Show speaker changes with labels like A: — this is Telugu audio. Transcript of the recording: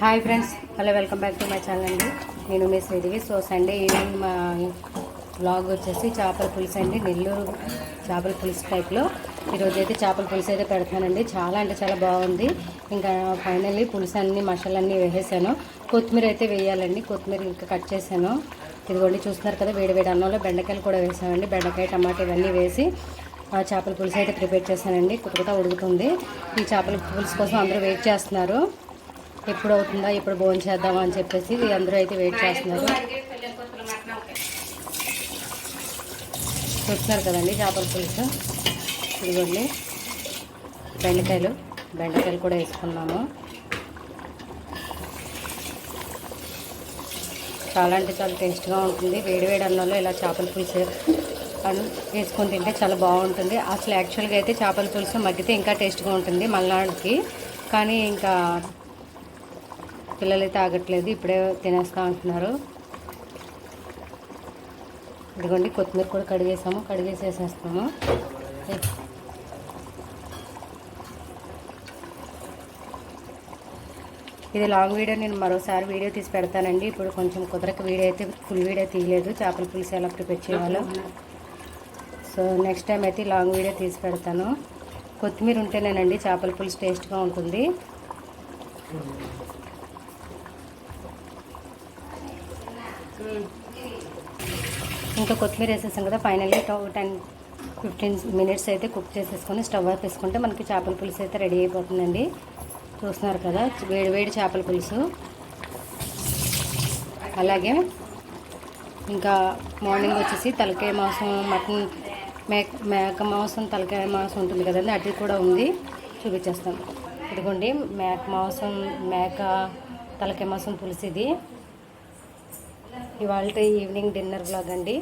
A: Hi friends, hello, welcome back to my channel అండి. నేను మీ శ్రీదేవి. సో సండే ఈవినింగ్ మా బ్లాగ్ వచ్చేసి చేపల పులుసు అండి. నెల్లూరు చేపల పులుసు టైప్లో ఈరోజు అయితే చేపల పులుసు అయితే పెడతానండి. చాలా అంటే చాలా బాగుంది. ఇంకా ఫైనల్లీ పులుసు అన్ని మసాలన్నీ వేసేసాను. కొత్తిమీర అయితే వేయాలండి. కొత్తిమీర ఇంకా కట్ చేశాను. ఇదిగోండి చూస్తున్నారు కదా, వేడి వేడి అన్నంలో బెండకాయలు కూడా వేసామండి. బెండకాయ, టమాటా ఇవన్నీ వేసి చేపల పులుసు అయితే ప్రిపేర్ చేశానండి. కొత్త ఉడుకుతుంది. ఈ చేపల పులుసు కోసం అందరూ వెయిట్ చేస్తున్నారు. ఎప్పుడు అవుతుందా, ఎప్పుడు భోజనం చేద్దామా అని చెప్పేసి అందరూ అయితే వెయిట్ చేస్తున్నారు. చూస్తున్నారు కదండి చేపల పులుసు. ఇదిగోండి బెండకాయలు కూడా వేసుకున్నాము. చాలా అంటే చాలా టేస్ట్గా ఉంటుంది. వేడివేడి అన్నంలో ఇలా చేపల పులుసు వేసుకొని తింటే చాలా బాగుంటుంది. అసలు యాక్చువల్గా అయితే చేపల పులుసు మగ్గితే ఇంకా టేస్ట్గా ఉంటుంది మల్నాడుకి. కానీ ఇంకా పిల్లలైతే ఆగట్లేదు, ఇప్పుడే తినేస్తా అంటున్నారు. ఇదిగోండి కొత్తిమీర కూడా కడిగేసేస్తాము. ఇది లాంగ్ వీడియో, నేను మరోసారి వీడియో తీసి పెడతానండి. ఇప్పుడు కొంచెం కుదరక వీడియో అయితే ఫుల్ వీడియో తీయలేదు, చేపల పులుసు ఎలా ప్రిపేర్ చేయాలో. సో నెక్స్ట్ టైం అయితే లాంగ్ వీడియో తీసి పెడతాను. కొత్తిమీర ఉంటేనేనండి చేపల పులుసు టేస్ట్గా ఉంటుంది. ఇంకా కొత్తిమీర వేసేసాం కదా, ఫైనల్లీ 10-15 మినిట్స్ అయితే కుక్ చేసేసుకొని స్టవ్ ఆఫ్ వేసుకుంటే మనకి చేపల పులుసు అయితే రెడీ అయిపోతుందండి. చూస్తున్నారు కదా, వేడి చేపల పులుసు. అలాగే ఇంకా మార్నింగ్ వచ్చేసి తలకాయ మాంసం, మటన్, మేక మాంసం, తలకాయ మాంసం ఉంటుంది కదండి, అది కూడా ఉంది, చూపించేస్తాను. ఇదిగోండి మేక తలకాయ మాంసం పులుసు. ఇది ఇవాళ ఈవినింగ్ డిన్నర్ బ్లాగ్ అండి.